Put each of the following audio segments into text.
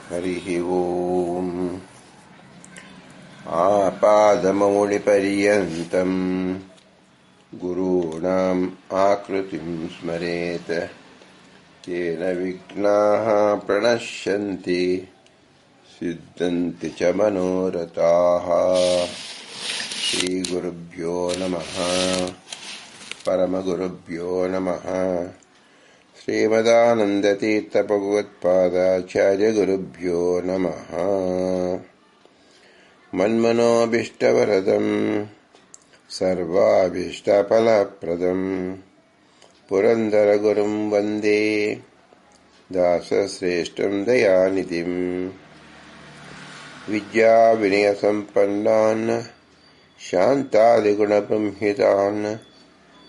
ಹರಿಃ ಓಂ. ಆಪಾದಮೌಳಿಪರ್ಯಂತಂ ಗುರೂಣಾಂ ಆಕೃತಿಂ ಸ್ಮರೇತ್ ತೇನ ವಿಘ್ನಾಃ ಪ್ರಣಶ್ಯಂತಿ ಸಿದ್ಧಂತಿ ಚ ಮನೋರಥಾಃ. ಶ್ರೀಗುರುಭ್ಯೋ ನಮಃ. ಪರಮಗುರುಭ್ಯೋ ನಮಃ. ಶ್ರೀಮದಾನಂದತೀರ್ಥಭಗವತ್ಪಾದಾಚಾರ್ಯಗುರುಭ್ಯೋ ನಮಃ. ಮನ್ಮನೋಭೀಷ್ಟವರದಂ ಸರ್ವಾಭೀಷ್ಟಫಲಪ್ರದಂ ಪುರಂದರಗುರುಂ ವಂದೇ ದಾಸಶ್ರೇಷ್ಠಂ ದಯಾನಿಧಿಂ. ವಿದ್ಯಾವಿನಯಸಂಪನ್ನಾನ್ ಶಾಂತಾದಿಗುಣಬಂಹಿತಾನ್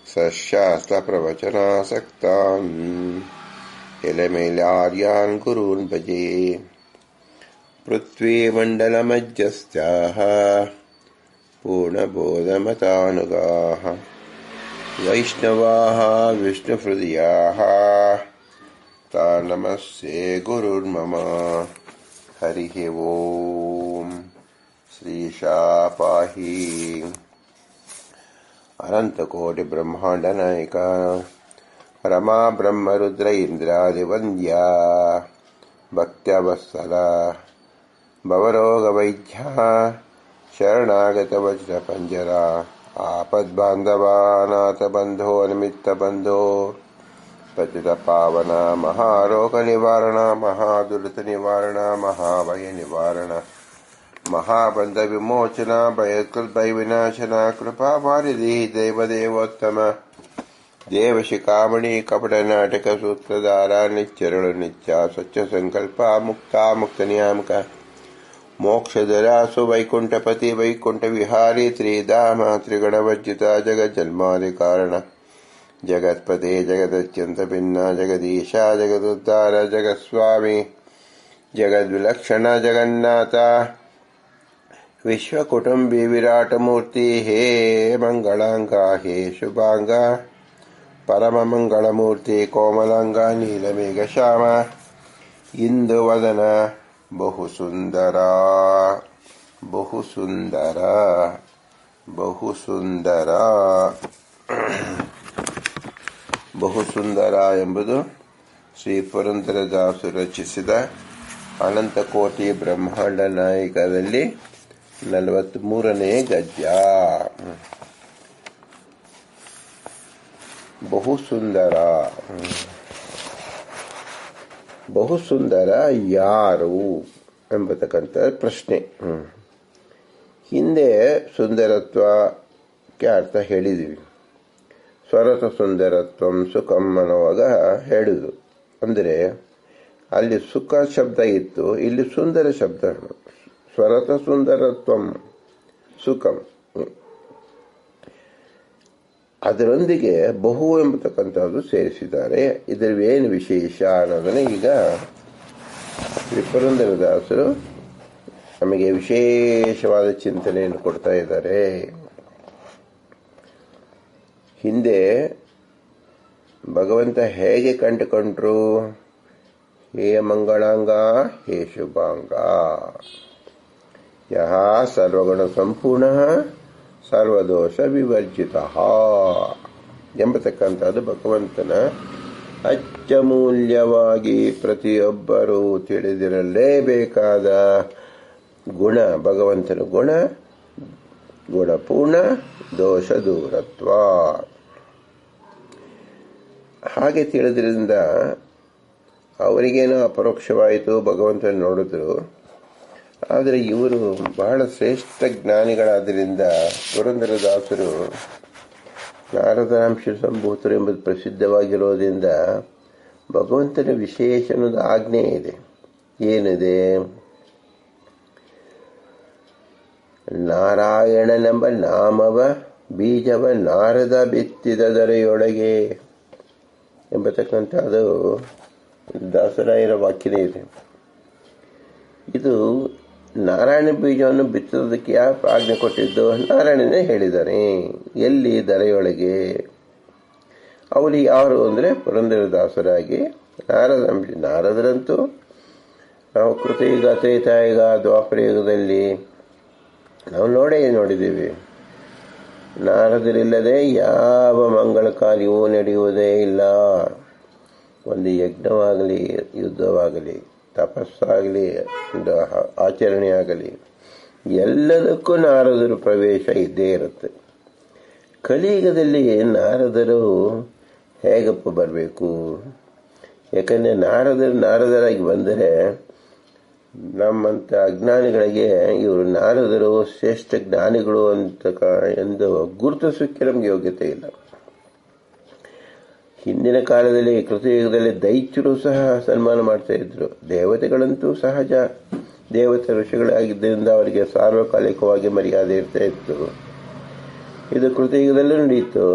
ಸಶಾಸ್ತ್ರಪ್ರವಚನಾಸಕ್ತಾನ್ ಎಲೆಮೇಲಾರ್ಯಾನ್ ಗುರೂನ್ ಭಜೆ. ಪೃಥ್ವೀಮಂಡಲಮಧ್ಯಸ್ಥಾಃ ಪೂರ್ಣಬೋಧಮತಾನುಗಾಃ ವೈಷ್ಣವಾಃ ವಿಷ್ಣುಹೃದಯಾಃ ತಾನ್ ನಮಸ್ತೆ ಗುರುರ್ಮಮ. ಹರಿಃ ಓಂ. ಶ್ರೀಶಾಪಾಹಿ. ಅನಂತಕೋಟಿ ಬ್ರಹ್ಮಾಂಡ ನಾಯಕ ರಮಾ ಬ್ರಹ್ಮರುದ್ರ ಇಂದ್ರಾದಿವಂದ್ಯ ಭಕ್ತ್ಯವತ್ಸಲ ಭವರೋಗವೈದ್ಯ ಶರಣಾಗತ ವಜ್ರ ಪಂಜರ ಆಪದ್ಬಾಂಧವಾನಾಥ ಬಂಧೋ ನಿಮಿತ್ತ ಬಂಧೋ ಪತಿತ ಪಾವನ ಮಹಾರೋಗ ನಿವಾರಣ ಮಹಾದುರಿತ ನಿವಾರಣ ಮಹಾಭಯ ನಿವಾರಣ ಮಹಾಬಂಧ ವಿಮೋಚನ ಭಯ ವಿನಾಶನ ಕೃಪಾ ವಾರಿಧಿ ದೇವದೇವೋತ್ತಮ ದೇವಶಿಖಾಮಣಿ ಕಪಟ ನಾಟಕ ಸೂತ್ರಧಾರ ನಿಚ್ಚರಣ ನಿತ್ಯ ಸ್ವಚ್ಛ ಸಂಕಲ್ಪ ಮುಕ್ತ ಮುಕ್ತ ನಿಯಾಮಕ ಮೋಕ್ಷಧರಾಸು ವೈಕುಂಠಪತಿ ವೈಕುಂಠ ವಿಹಾರಿ ತ್ರಿಧಾಮ ತ್ರಿಗಣವರ್ಜಿತ ಜಗಜ್ಜನ್ಮಾದಿ ಕಾರಣ ಜಗತ್ಪತೆ ಜಗದತ್ಯಂತ ಭಿನ್ನ ಜಗದೀಶ ಜಗದುದ್ಧಾರ ಜಗತ್ಸ್ವಾಮಿ ಜಗದ್ವಿಲಕ್ಷಣ ಜಗನ್ನಾಥ ವಿಶ್ವಕುಟುಂಬಿ ವಿರಾಟ ಮೂರ್ತಿ ಹೇ ಮಂಗಳಾಂಗ ಹೇ ಶುಭಾಂಗ ಪರಮ ಮಂಗಳಮೂರ್ತಿ ಕೋಮಲಾಂಗ ನೀಲಮೇಘ ಶ್ಯಾಮ ಇಂದು ವದನ ಬಹುಸುಂದರ ಬಹುಸುಂದರ ಬಹುಸುಂದರ ಬಹುಸುಂದರ ಎಂಬುದು ಶ್ರೀ ಪುರಂದರದಾಸರು ರಚಿಸಿದ ಅನಂತಕೋಟಿ ಬ್ರಹ್ಮಾಂಡ ನಾಯಕದಲ್ಲಿ 43ನೇ ಗದ್ಯ. ಬಹುಸುಂದರ. ಬಹುಸುಂದರ ಯಾರು ಎಂಬತಕ್ಕಂಥ ಪ್ರಶ್ನೆ. ಹಿಂದೆ ಸುಂದರತ್ವಕ್ಕೆ ಅರ್ಥ ಹೇಳಿದ್ವಿ. ಸ್ವರತ ಸುಂದರತ್ವಂ ಸುಖಂ ಅನ್ನುವಾಗ ಹೇಳಿದ್ರು. ಅಂದರೆ ಅಲ್ಲಿ ಸುಖ ಶಬ್ದ ಇತ್ತು, ಇಲ್ಲಿ ಸುಂದರ ಶಬ್ದ. ಸ್ವರತ ಸುಂದರತ್ವಂ ಸುಖಂ, ಅದರೊಂದಿಗೆ ಬಹು ಎಂಬತಕ್ಕಂಥದ್ದು ಸೇರಿಸಿದ್ದಾರೆ. ಇದರ ಏನು ವಿಶೇಷ ಅನ್ನೋದನ್ನು ಈಗ ಶ್ರೀ ಪುರಂದರದಾಸರು ನಮಗೆ ವಿಶೇಷವಾದ ಚಿಂತನೆಯನ್ನು ಕೊಡ್ತಾ ಇದ್ದಾರೆ. ಹಿಂದೆ ಭಗವಂತ ಹೇಗೆ ಕಂಡುಕೊಂಡ್ರು? ಹೇ ಮಂಗಳಾಂಗ ಹೇ ಶುಭಾಂಗ ಯಹ ಸರ್ವಗುಣ ಸಂಪೂರ್ಣ ಸರ್ವದೋಷ ವಿವರ್ಜಿತ ಎಂಬತಕ್ಕಂಥದ್ದು ಭಗವಂತನ ಅತ್ಯಮೂಲ್ಯವಾಗಿ ಪ್ರತಿಯೊಬ್ಬರೂ ತಿಳಿದಿರಲೇಬೇಕಾದ ಗುಣ. ಭಗವಂತನ ಗುಣ ಗುಣಪೂರ್ಣ ದೋಷ ದೂರತ್ವ. ಹಾಗೆ ತಿಳಿದ್ರಿಂದ ಅವರಿಗೇನೋ ಅಪರೋಕ್ಷವಾಯಿತು, ಭಗವಂತನ ನೋಡಿದ್ರು. ಆದರೆ ಇವರು ಬಹಳ ಶ್ರೇಷ್ಠ ಜ್ಞಾನಿಗಳಾದ್ದರಿಂದ ಪುರಂದರದಾಸರು ನಾರದಾಂಶ ಸಂಭೂತರು ಎಂಬುದು ಪ್ರಸಿದ್ಧವಾಗಿರೋದ್ರಿಂದ ಭಗವಂತನ ವಿಶೇಷಣದ ಆಜ್ಞೆ ಇದೆ. ಏನಿದೆ? ನಾರಾಯಣನೆಂಬ ನಾಮವ ಬೀಜವ ನಾರದ ಬಿತ್ತಿದ ದರೆಯೊಳಗೆ ಎಂಬತಕ್ಕಂಥದ್ದು ದಾಸರಾಯರ ವಾಕ್ಯನೇ ಇದೆ. ಇದು ನಾರಾಯಣ ಬೀಜವನ್ನು ಬಿತ್ತೋದಕ್ಕೆ ಯಾವ ಆಜ್ಞೆ ಕೊಟ್ಟಿದ್ದು? ನಾರಾಯಣನೇ ಹೇಳಿದ್ದಾನೆ. ಎಲ್ಲಿ? ದರೆಯೊಳಗೆ. ಅವರಿಗೆ ಯಾರು ಅಂದರೆ ಪುರಂದರದಾಸರಾಗಿ ನಾರದರಂತೂ ನಾವು ಕೃತಯುಗ, ತ್ರೇತಾಯುಗ, ದ್ವಾಪರಯುಗದಲ್ಲಿ ನಾವು ನೋಡಿದ್ದೀವಿ. ನಾರದರಿಲ್ಲದೆ ಯಾವ ಮಂಗಳ ಕಾರ್ಯವೂ ನಡೆಯುವುದೇ ಇಲ್ಲ. ಒಂದು ಯಜ್ಞವಾಗಲಿ, ಯುದ್ಧವಾಗಲಿ, ತಪಸ್ಸಾಗಲಿ, ಒಂದು ಆಚರಣೆ ಆಗಲಿ, ಎಲ್ಲದಕ್ಕೂ ನಾರದರು ಪ್ರವೇಶ ಇದ್ದೇ ಇರುತ್ತೆ. ಕಲಿಯುಗದಲ್ಲಿ ನಾರದರು ಹೇಗಪ್ಪ ಬರಬೇಕು? ಯಾಕಂದರೆ ನಾರದರಾಗಿ ಬಂದರೆ ನಮ್ಮಂಥ ಅಜ್ಞಾನಿಗಳಿಗೆ ಇವರು ನಾರದರು ಶ್ರೇಷ್ಠ ಜ್ಞಾನಿಗಳು ಎಂದು ಗುರುತಿಸೋಕ್ಕೆ ನಮಗೆ ಯೋಗ್ಯತೆ ಇಲ್ಲ. ಹಿಂದಿನ ಕಾಲದಲ್ಲಿ ಕೃತಯುಗದಲ್ಲಿ ದೈತ್ಯರು ಸಹ ಸನ್ಮಾನ ಮಾಡ್ತಾ ಇದ್ರು. ದೇವತೆಗಳಂತೂ ಸಹಜ, ದೇವತೆ ಋಷಿಗಳಾಗಿದ್ದರಿಂದ ಅವರಿಗೆ ಸಾರ್ವಕಾಲಿಕವಾಗಿ ಮರ್ಯಾದೆ ಇರ್ತಾ ಇತ್ತು. ಇದು ಕೃತಯುಗದಲ್ಲೂ ನಡೆಯಿತು,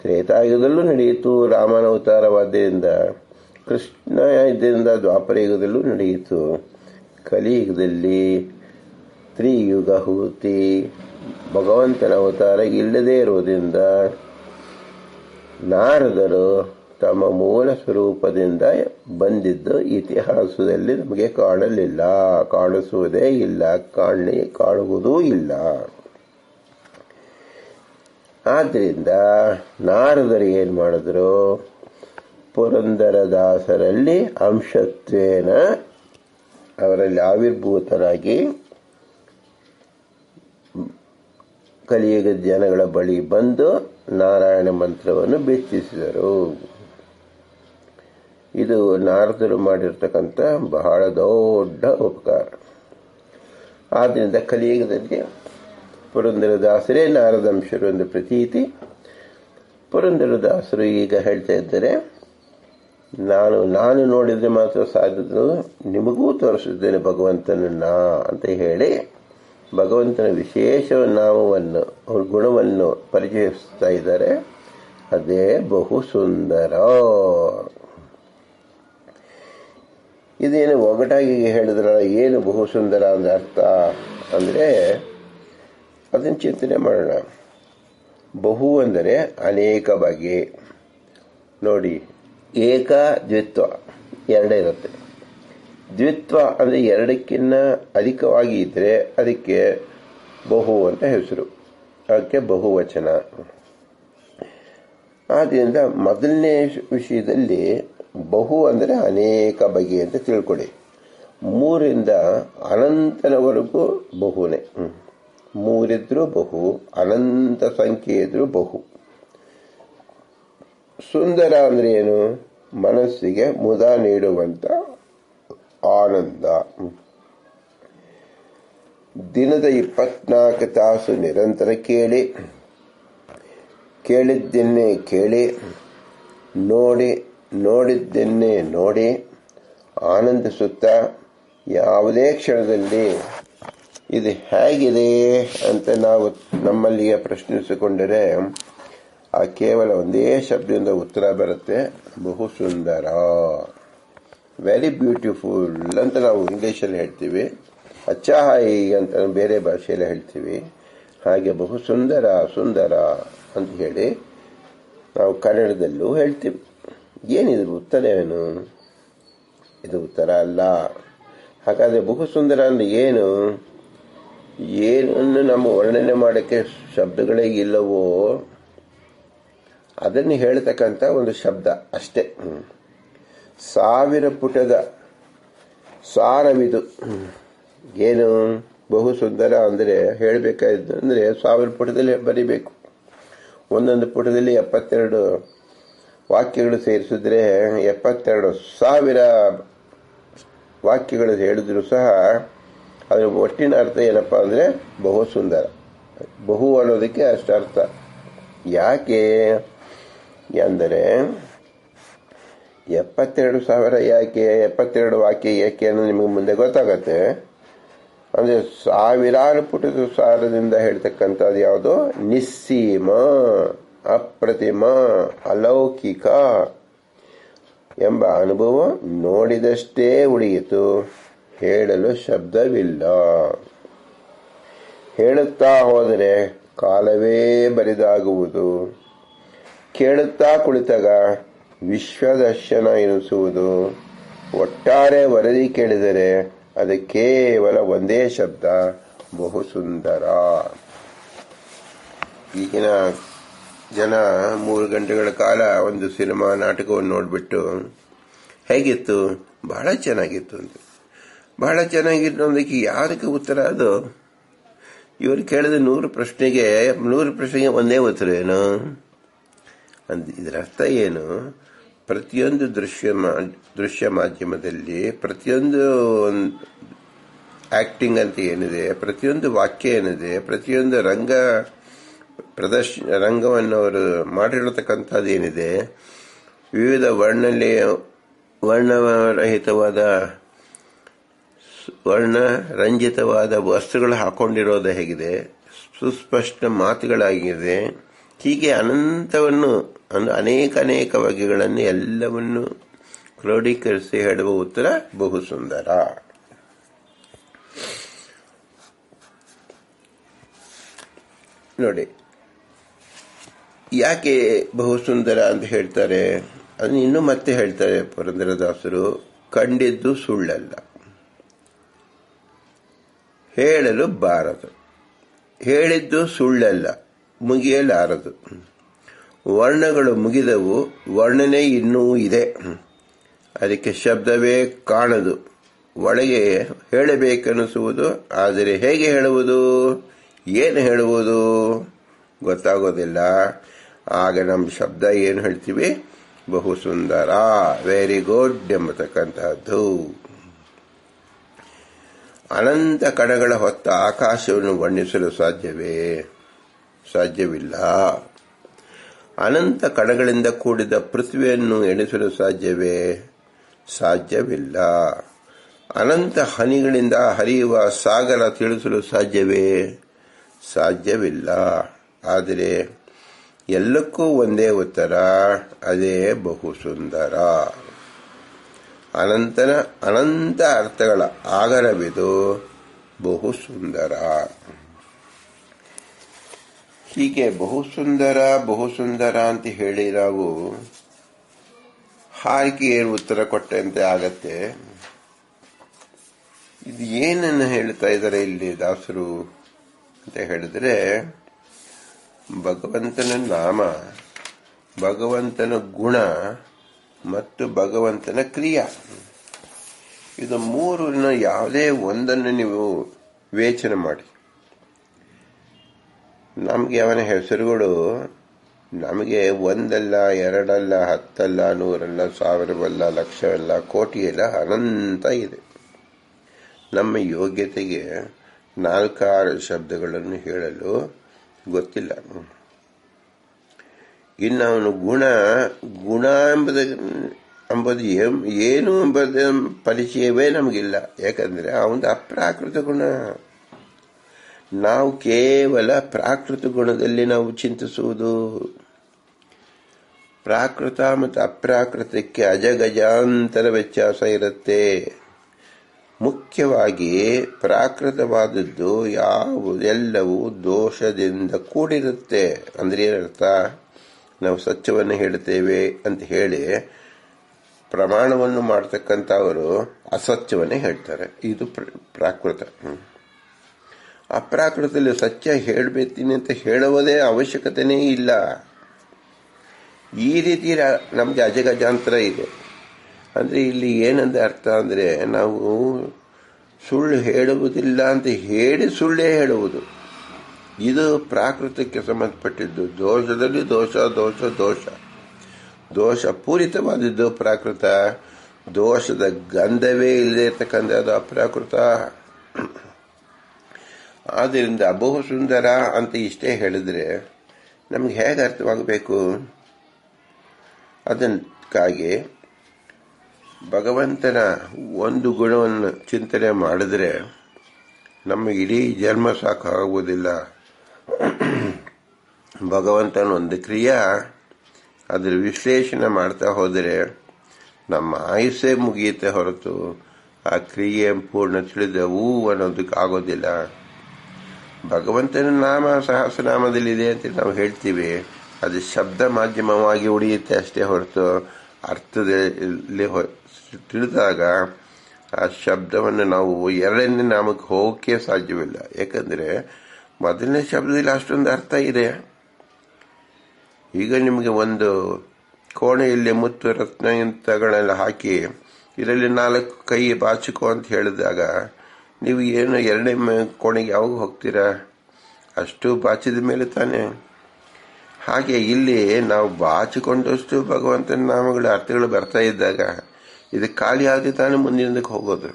ತ್ರೇತಾಯುಗದಲ್ಲೂ ನಡೆಯಿತು. ರಾಮನ ಅವತಾರವಾದ್ದರಿಂದ, ಕೃಷ್ಣ ಇದ್ದರಿಂದ ದ್ವಾಪರಯುಗದಲ್ಲೂ ನಡೆಯಿತು. ಕಲಿಯುಗದಲ್ಲಿ ತ್ರಿಯುಗಹೂತಿ ಭಗವಂತನ ಅವತಾರ ಇಲ್ಲದೇ ಇರುವುದರಿಂದ ನಾರದರು ತಮ್ಮ ಮೂಲ ಸ್ವರೂಪದಿಂದ ಬಂದಿದ್ದು ಇತಿಹಾಸದಲ್ಲಿ ನಮಗೆ ಕಾಣಲಿಲ್ಲ, ಕಾಣಿಸುವುದೇ ಇಲ್ಲ, ಕಾಣುವುದೂ ಇಲ್ಲ. ಆದ್ದರಿಂದ ನಾರದರು ಏನು ಮಾಡಿದ್ರು? ಪುರಂದರದಾಸರಲ್ಲಿ ಅಂಶತ್ವೇನ ಅವರಲ್ಲಿ ಆವಿರ್ಭೂತರಾಗಿ ಕಲಿಯುಗದ ಜನಗಳ ಬಳಿ ಬಂದು ನಾರಾಯಣ ಮಂತ್ರವನ್ನು ಬಿತ್ತಿಸಿದರು. ಇದು ನಾರದರು ಮಾಡಿರ್ತಕ್ಕಂಥ ಬಹಳ ದೊಡ್ಡ ಉಪಕಾರ. ಆದ್ದರಿಂದ ಕಲಿಯುಗದಲ್ಲಿ ಪುರಂದರದಾಸರೇ ನಾರದಂಶರು ಎಂದು ಪ್ರತೀತಿ. ಪುರಂದರದಾಸರು ಈಗ ಹೇಳ್ತಾ ಇದ್ದಾರೆ, ನಾನು ನೋಡಿದರೆ ಮಾತ್ರ ಸಾಧ್ಯದು, ನಿಮಗೂ ತೋರಿಸಿದ್ದೇನೆ ಭಗವಂತನನ್ನ ಅಂತ ಹೇಳಿ ಭಗವಂತನ ವಿಶೇಷ ನಾಮವನ್ನು, ಅವ್ರ ಗುಣವನ್ನು ಪರಿಚಯಿಸ್ತಾ ಇದ್ದಾರೆ. ಅದೇ ಬಹು ಸುಂದರ. ಇದೇನು ಒಗಟಾಗಿ ಹೇಳಿದ್ರಲ್ಲ, ಏನು ಬಹು ಸುಂದರ ಅಂದ್ರೆ ಅರ್ಥ ಅಂದರೆ ಅದನ್ನು ಚಿಂತನೆ ಮಾಡೋಣ. ಬಹು ಅಂದರೆ ಅನೇಕ ಬಗೆ. ನೋಡಿ, ಏಕ ದ್ವಿತ್ವ ಎರಡೇ ಇರುತ್ತೆ. ದ್ವಿತ್ವ ಅಂದರೆ ಎರಡಕ್ಕಿಂತ ಅಧಿಕವಾಗಿ ಇದ್ದರೆ ಅದಕ್ಕೆ ಬಹು ಅಂತ ಹೆಸರು, ಅದಕ್ಕೆ ಬಹುವಚನ. ಆದ್ದರಿಂದ ಮೊದಲನೇ ವಿಷಯದಲ್ಲಿ ಬಹು ಅಂದರೆ ಅನೇಕ ಬಗೆ ಅಂತ ತಿಳ್ಕೊಳ್ಳಿ. 3ರಿಂದ ಅನಂತನವರೆಗೂ ಬಹುನೇ. 3 ಬಹು, ಅನಂತ ಸಂಖ್ಯೆ ಇದ್ರೂ ಬಹು. ಸುಂದರ ಅಂದ್ರೆ ಏನು? ಮನಸ್ಸಿಗೆ ಮುದ ನೀಡುವಂತ ಆನಂದ. ದಿನದ 24 ತಾಸು ನಿರಂತರ ಕೇಳಿದ್ದನ್ನೇ ಕೇಳಿ, ನೋಡಿದ್ದನ್ನೇ ನೋಡಿ ಆನಂದಿಸುತ್ತಾ ಯಾವುದೇ ಕ್ಷಣದಲ್ಲಿ ಇದು ಹೇಗಿದೆ ಅಂತ ನಾವು ನಮ್ಮಲ್ಲಿಗೆ ಪ್ರಶ್ನಿಸಿಕೊಂಡರೆ ಆ ಕೇವಲ ಒಂದೇ ಶಬ್ದದಿಂದ ಉತ್ತರ ಬರುತ್ತೆ, ಬಹು ಸುಂದರ. ವೆರಿ ಬ್ಯೂಟಿಫುಲ್ ಅಂತ ನಾವು ಇಂಗ್ಲೀಷಲ್ಲಿ ಹೇಳ್ತೀವಿ, ಅಚ್ಚಾ ಹಾಯಿ ಅಂತ ಬೇರೆ ಭಾಷೆಯಲ್ಲಿ ಹೇಳ್ತೀವಿ. ಹಾಗೆ ಬಹು ಸುಂದರ ಅಂತ ಹೇಳಿ ನಾವು ಕನ್ನಡದಲ್ಲೂ ಹೇಳ್ತೀವಿ. ಏನಿದು ಉತ್ತರ? ಏನು ಇದು ಉತ್ತರ ಅಲ್ಲ. ಹಾಗಾದ್ರೆ ಬಹು ಸುಂದರ ಅಂದ್ರೆ ಏನನ್ನು ನಮ್ಮ ವರ್ಣನೆ ಮಾಡೋಕ್ಕೆ ಶಬ್ದಗಳೇ ಇಲ್ಲವೋ ಅದನ್ನು ಹೇಳ್ತಕ್ಕಂಥ ಒಂದು ಶಬ್ದ ಅಷ್ಟೇ. 1000 ಪುಟದ ಸಾರವಿದು. ಏನು ಬಹು ಸುಂದರ ಅಂದರೆ ಹೇಳಬೇಕಾದ್ದು ಅಂದರೆ 1000 ಪುಟದಲ್ಲಿ ಬರಿಬೇಕು. ಒಂದೊಂದು ಪುಟದಲ್ಲಿ 72 ವಾಕ್ಯಗಳು ಸೇರಿಸಿದ್ರೆ 72,000 ವಾಕ್ಯಗಳು ಹೇಳಿದ್ರು ಸಹ ಅದರ ಒಟ್ಟಿನ ಅರ್ಥ ಏನಪ್ಪಾ ಅಂದರೆ ಬಹು ಸುಂದರ. ಬಹು ಅನ್ನೋದಕ್ಕೆ ಅಷ್ಟು ಅರ್ಥ. ಯಾಕೆ ಅಂದರೆ 72,000 ಯಾಕೆ, 72 ವಾಕ್ಯ ಯಾಕೆ ಅನ್ನೋದು ನಿಮಗೆ ಮುಂದೆ ಗೊತ್ತಾಗತ್ತೆ. ಅಂದರೆ 1000 ಪುಟದ ಸಾರದಿಂದ ಹೇಳ್ತಕ್ಕಂಥದ್ದು ಯಾವುದು? ನಿಸ್ಸೀಮ, ಅಪ್ರತಿಮ, ಅಲೌಕಿಕ ಎಂಬ ಅನುಭವ ನೋಡಿದಷ್ಟೇ ಉಳಿಯಿತು, ಹೇಳಲು ಶಬ್ದವಿಲ್ಲ. ಹೇಳುತ್ತಾ ಹೋದರೆ ಕಾಲವೇ ಬರಿದಾಗುವುದು. ಕೇಳುತ್ತಾ ಕುಳಿತಾಗ ವಿಶ್ವದರ್ಶನ ಎನಿಸುವುದು. ಒಟ್ಟಾರೆ ವರದಿ ಕೇಳಿದರೆ ಅದು ಕೇವಲ ಒಂದೇ ಶಬ್ದ, ಬಹು ಸುಂದರ. ಈಗಿನ ಜನ 3 ಗಂಟೆಗಳ ಕಾಲ ಒಂದು ಸಿನಿಮಾ ನಾಟಕವನ್ನು ನೋಡ್ಬಿಟ್ಟು ಹೇಗಿತ್ತು, ಬಹಳ ಚೆನ್ನಾಗಿತ್ತು ಅಂತ. ಬಹಳ ಚೆನ್ನಾಗಿತ್ತು ಅಂದಕ್ಕೆ ಯಾರಕ್ಕೆ ಉತ್ತರ ಅದು? ಇವರು ಕೇಳಿದ 100 ಪ್ರಶ್ನೆಗೆ ಒಂದೇ ಉತ್ತರ ಏನು? ಇದರ ಅರ್ಥ ಏನು? ಪ್ರತಿಯೊಂದು ದೃಶ್ಯ ಮಾಧ್ಯಮದಲ್ಲಿ ಪ್ರತಿಯೊಂದು ಆಕ್ಟಿಂಗ್ ಅಂತ ಏನಿದೆ, ಪ್ರತಿಯೊಂದು ವಾಕ್ಯ ಏನಿದೆ, ಪ್ರತಿಯೊಂದು ರಂಗವನ್ನು ಅವರು ಮಾಡಿರತಕ್ಕಂಥದ್ದು ಏನಿದೆ, ವಿವಿಧ ವರ್ಣರಂಜಿತವಾದ ವಸ್ತುಗಳು ಹಾಕೊಂಡಿರೋದು ಹೇಗಿದೆ, ಸುಸ್ಪಷ್ಟ ಮಾತುಗಳಾಗಿದೆ. ಹೀಗೆ ಅನೇಕ ಬಗೆಗಳನ್ನು ಎಲ್ಲವನ್ನು ಕ್ರೋಢೀಕರಿಸಿ ಹೇಳುವ ಉತ್ತರ ಬಹು ಸುಂದರ. ನೋಡಿ, ಯಾಕೆ ಬಹು ಸುಂದರ ಅಂತ ಹೇಳ್ತಾರೆ? ಅದನ್ನ ಇನ್ನೂ ಮತ್ತೆ ಹೇಳ್ತಾರೆ ಪುರಂದರದಾಸರು. ಕಂಡಿದ್ದು ಸುಳ್ಳಲ್ಲ, ಹೇಳಲು ಬಾರದು, ಹೇಳಿದ್ದು ಸುಳ್ಳಲ್ಲ, ಮುಗಿಯಲಾರದು. ವರ್ಣಗಳು ಮುಗಿದವು, ವರ್ಣನೆ ಇನ್ನೂ ಇದೆ, ಅದಕ್ಕೆ ಶಬ್ದವೇ ಕಾಣದು. ಒಳಗೆ ಹೇಳಬೇಕನ್ನಿಸುವುದು, ಆದರೆ ಹೇಗೆ ಹೇಳುವುದು, ಏನು ಹೇಳುವುದು ಗೊತ್ತಾಗೋದಿಲ್ಲ. ಆಗ ನಮ್ಮ ಶಬ್ದ ಏನು ಹೇಳ್ತೀವಿ? ಬಹು ಸುಂದರ, ವೆರಿ ಗುಡ್ ಎಂಬತಕ್ಕಂತಹದ್ದು. ಅನಂತ ಕಣಗಳ ಹೊತ್ತ ಆಕಾಶವನ್ನು ವರ್ಣಿಸಲು ಸಾಧ್ಯವಿಲ್ಲ. ಅನಂತ ಕಣಗಳಿಂದ ಕೂಡಿದ ಪೃಥ್ವಿಯನ್ನು ಎಣಿಸಲು ಸಾಧ್ಯವಿಲ್ಲ. ಅನಂತ ಹನಿಗಳಿಂದ ಹರಿಯುವ ಸಾಗರ ತಿಳಿಸಲು ಸಾಧ್ಯವಿಲ್ಲ. ಆದರೆ ಎಲ್ಲಕ್ಕೂ ಒಂದೇ ಉತ್ತರ, ಅದೇ ಬಹು ಸುಂದರ. ಅನಂತ ಅರ್ಥಗಳ ಆಗರವಿದು ಬಹು ಸುಂದರ. ಹೀಗೆ ಬಹು ಸುಂದರ ಅಂತ ಹೇಳಿ ನಾವು ಹಾಗೆ ಉತ್ತರ ಕೊಟ್ಟಂತೆ ಆಗತ್ತೆ. ಇದು ಏನನ್ನು ಹೇಳ್ತಾ ಇದ್ದಾರೆ ಇಲ್ಲಿ ದಾಸರು ಅಂತ ಹೇಳಿದ್ರೆ, ಭಗವಂತನ ನಾಮ, ಭಗವಂತನ ಗುಣ ಮತ್ತು ಭಗವಂತನ ಕ್ರಿಯಾ, ಇದು ಮೂರನ್ನ ಯಾವುದೇ ಒಂದನ್ನು ನೀವು ವಿವೇಚನೆ ಮಾಡಿ. ನಮಗೆ ಅವನ ಹೆಸರುಗಳು ನಮಗೆ ಒಂದಲ್ಲ, ಎರಡಲ್ಲ, 10 ಅಲ್ಲ, 100 ಅಲ್ಲ, 1000 ಲಕ್ಷವಲ್ಲ, ಕೋಟಿಯಲ್ಲ, ಅನಂತ ಇದೆ. ನಮ್ಮ ಯೋಗ್ಯತೆಗೆ 4-6 ಶಬ್ದಗಳನ್ನು ಹೇಳಲು ಗೊತ್ತಿಲ್ಲ. ಇನ್ನು ಅವನು ಗುಣ ಎಂಬುದು ಏನು ಎಂಬುದ ಪರಿಚಯವೇ ನಮಗಿಲ್ಲ. ಯಾಕಂದ್ರೆ ಅವನ ಅಪ್ರಾಕೃತ ಗುಣ. ನಾವು ಕೇವಲ ಪ್ರಾಕೃತ ಗುಣದಲ್ಲಿ ನಾವು ಚಿಂತಿಸುವುದು. ಪ್ರಾಕೃತ ಮತ್ತು ಅಪ್ರಾಕೃತಕ್ಕೆ ಅಜಗಜಾಂತರ ವ್ಯತ್ಯಾಸ ಇರುತ್ತೆ. ಮುಖ್ಯವಾಗಿ ಪ್ರಾಕೃತವಾದದ್ದು ಎಲ್ಲವೂ ದೋಷದಿಂದ ಕೂಡಿರುತ್ತೆ. ಅಂದ್ರೆ ಏನರ್ಥ? ನಾವು ಸತ್ಯವನ್ನು ಹೇಳುತ್ತೇವೆ ಅಂತ ಹೇಳಿ ಪ್ರಮಾಣವನ್ನು ಮಾಡತಕ್ಕಂಥವರು ಅಸತ್ಯವನ್ನೇ ಹೇಳ್ತಾರೆ. ಇದು ಪ್ರಾಕೃತ. ಅಪ್ರಾಕೃತದಲ್ಲಿ ಸತ್ಯ ಹೇಳಬೇತೀನಿ ಅಂತ ಹೇಳುವುದೇ ಅವಶ್ಯಕತೆನೇ ಇಲ್ಲ. ಈ ರೀತಿ ನಮ್ಗೆ ಅಜಗಜಾಂತರ ಇದೆ. ಅಂದ್ರೆ ಇಲ್ಲಿ ಏನಂದ ಅರ್ಥ ಅಂದ್ರೆ, ನಾವು ಸುಳ್ಳು ಹೇಳುವುದಿಲ್ಲ ಅಂತ ಹೇಳಿ ಸುಳ್ಳೇ ಹೇಳುವುದು. ಇದು ಪ್ರಾಕೃತಕ್ಕೆ ಸಂಬಂಧಪಟ್ಟಿದ್ದು. ದೋಷದಲ್ಲಿ ದೋಷ ಪೂರಿತವಾದದ್ದು ಪ್ರಾಕೃತ. ದೋಷದ ಗಂಧವೇ ಇಲ್ಲದೆ ಇರ್ತಕ್ಕಂಥದ್ದು ಅಪ್ರಾಕೃತ. ಆದ್ದರಿಂದ ಬಹು ಸುಂದರ ಅಂತ ಇಷ್ಟೇ ಹೇಳಿದ್ರೆ ನಮ್ಗೆ ಹೇಗೆ ಅರ್ಥವಾಗಬೇಕು? ಅದಕ್ಕಾಗಿ ಭಗವಂತನ ಒಂದು ಗುಣವನ್ನು ಚಿಂತನೆ ಮಾಡಿದ್ರೆ ನಮ್ಮ ಇಡೀ ಜನ್ಮ ಸಾಕಾಗುವುದಿಲ್ಲ. ಭಗವಂತನ ಒಂದು ಕ್ರಿಯೆ ಅದರ ವಿಶ್ಲೇಷಣೆ ಮಾಡ್ತಾ ಹೋದರೆ ನಮ್ಮ ಆಯುಸ್ಸೇ ಮುಗಿಯುತ್ತೆ ಹೊರತು ಆ ಕ್ರಿಯೆ ಪೂರ್ಣ ತಿಳಿದವು ಅನ್ನೋದಕ್ಕೆ ಆಗೋದಿಲ್ಲ. ಭಗವಂತನ ನಾಮ ಸಹಸ್ರನಾಮದಲ್ಲಿದೆ ಅಂತ ನಾವು ಹೇಳ್ತೀವಿ. ಅದು ಶಬ್ದ ಮಾಧ್ಯಮವಾಗಿ ಉಳಿಯುತ್ತೆ ಅಷ್ಟೇ ಹೊರತು ಅರ್ಥದಲ್ಲಿ ತಿಳಿದಾಗ ಆ ಶಬ್ದವನ್ನು ನಾವು ಎರಡನೇ ನಾಮಕ್ಕೆ ಹೋಗಕ್ಕೆ ಸಾಧ್ಯವಿಲ್ಲ. ಯಾಕಂದ್ರೆ ಮೊದಲನೇ ಶಬ್ದದಲ್ಲಿ ಅಷ್ಟೊಂದು ಅರ್ಥ ಇದೆ. ಈಗ ನಿಮಗೆ ಒಂದು ಕೋಣೆಯಲ್ಲಿ ಮುತ್ತು ರತ್ನಗಳೆಲ್ಲ ಹಾಕಿ ಇದರಲ್ಲಿ 4 ಕೈ ಬಾಚಿಕೋ ಅಂತ ಹೇಳಿದಾಗ ನೀವು ಏನು ಎರಡನೇ ಕೋಣೆಗೆ ಯಾವಾಗ ಹೋಗ್ತೀರಾ? ಅಷ್ಟು ಬಾಚಿದ ಮೇಲೆ ತಾನೆ. ಹಾಗೆ ಇಲ್ಲಿ ನಾವು ಬಾಚಿಕೊಂಡಷ್ಟು ಭಗವಂತನ ನಾಮಗಳ ಅರ್ಥಗಳು ಬರ್ತಾ ಇದ್ದಾಗ ಇದು ಖಾಲಿ ಆಗಿ ತಾನೇ ಮುಂದಿನದಕ್ಕೆ ಹೋಗೋದು.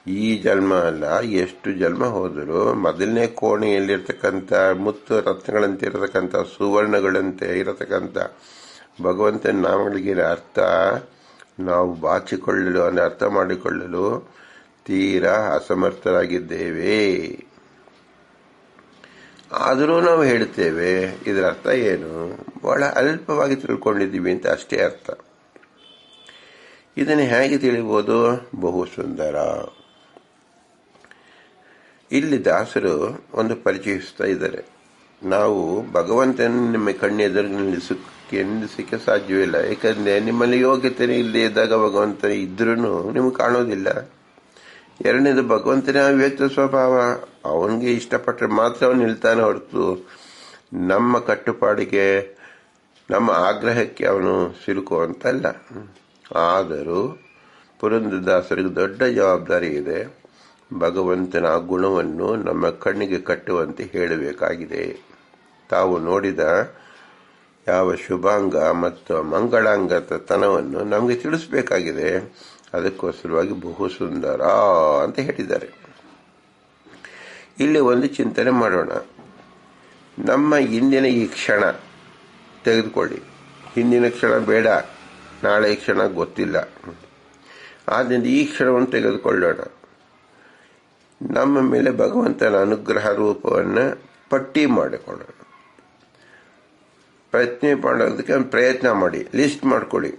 ಈ ಜನ್ಮ ಅಲ್ಲ, ಎಷ್ಟು ಜನ್ಮ ಹೋದರೂ ಮೊದಲನೇ ಕೋಣೆಯಲ್ಲಿರ್ತಕ್ಕಂಥ ಮುತ್ತು ರತ್ನಗಳಂತೆ ಇರತಕ್ಕಂಥ ಸುವರ್ಣಗಳಂತೆ ಇರತಕ್ಕಂಥ ಭಗವಂತನ ನಾಮಗಳಿಗೆ ಅರ್ಥ ನಾವು ಬಾಚಿಕೊಳ್ಳಲು ಅರ್ಥ ಮಾಡಿಕೊಳ್ಳಲು ತೀರಾ ಅಸಮರ್ಥರಾಗಿದ್ದೇವೆ. ಆದರೂ ನಾವು ಹೇಳ್ತೇವೆ ಇದರ ಅರ್ಥ ಏನು, ಬಹಳ ಅಲ್ಪವಾಗಿ ತಿಳ್ಕೊಂಡಿದ್ದೀವಿ ಅಂತ ಅಷ್ಟೇ ಅರ್ಥ. ಇದನ್ನು ಹೇಗೆ ತಿಳಿಬಹುದು? ಬಹು ಸುಂದರ. ಇಲ್ಲಿ ದಾಸರು ಒಂದು ಪರಿಚಯಿಸ್ತಾ ಇದ್ದಾರೆ. ನಾವು ಭಗವಂತನ ನಿಮ್ಮ ಕಣ್ಣೆದುರು ನಿಲ್ಲಿಸಕ್ಕೆ ಸಾಧ್ಯವಿಲ್ಲ. ಯಾಕಂದ್ರೆ ನಿಮ್ಮಲ್ಲಿ ಯೋಗ್ಯತೆ ಇಲ್ಲದೆ ಇದ್ದಾಗ ಭಗವಂತ ಇದ್ರೂ ನಿಮ್ಗೆ ಕಾಣೋದಿಲ್ಲ. ಎರಡನೇದು ಭಗವಂತನ ಅವ್ಯಕ್ತ ಸ್ವಭಾವ. ಅವನಿಗೆ ಇಷ್ಟಪಟ್ಟರೆ ಮಾತ್ರ ಅವನು ನಿಲ್ತಾನೆ ಹೊರತು ನಮ್ಮ ಕಟ್ಟುಪಾಡಿಗೆ ನಮ್ಮ ಆಗ್ರಹಕ್ಕೆ ಅವನು ಸಿಲುಕುವಂತಲ್ಲ. ಆದರೂ ಪುರಂದರದಾಸರಿಗೆ ದೊಡ್ಡ ಜವಾಬ್ದಾರಿ ಇದೆ. ಭಗವಂತನ ಆ ಗುಣವನ್ನು ನಮ್ಮ ಕಣ್ಣಿಗೆ ಕಟ್ಟುವಂತೆ ಹೇಳಬೇಕಾಗಿದೆ. ತಾವು ನೋಡಿದ ಯಾವ ಶುಭಾಂಗ ಮತ್ತು ಮಂಗಳಾಂಗತನವನ್ನು ನಮಗೆ ತಿಳಿಸಬೇಕಾಗಿದೆ. ಅದಕ್ಕೋಸ್ಕರವಾಗಿ ಬಹು ಸುಂದರ ಅಂತ ಹೇಳಿದ್ದಾರೆ. ಇಲ್ಲಿ ಒಂದು ಚಿಂತನೆ ಮಾಡೋಣ. ನಮ್ಮ ಇಂದಿನ ಈ ಕ್ಷಣ ತೆಗೆದುಕೊಳ್ಳಿ. ಹಿಂದಿನ ಕ್ಷಣ ಬೇಡ, ನಾಳೆ ಕ್ಷಣ ಗೊತ್ತಿಲ್ಲ. ಆದ್ದರಿಂದ ಈ ಕ್ಷಣವನ್ನು ತೆಗೆದುಕೊಳ್ಳೋಣ. ನಮ್ಮ ಮೇಲೆ ಭಗವಂತನ ಅನುಗ್ರಹ ರೂಪವನ್ನು ಪಟ್ಟಿ ಮಾಡಿಕೊಳ್ಳೋಣ. ಮಾಡೋದಕ್ಕೆ ಪ್ರಯತ್ನ ಮಾಡಿ, ಲಿಸ್ಟ್ ಮಾಡ್ಕೊಳ್ಳಿ.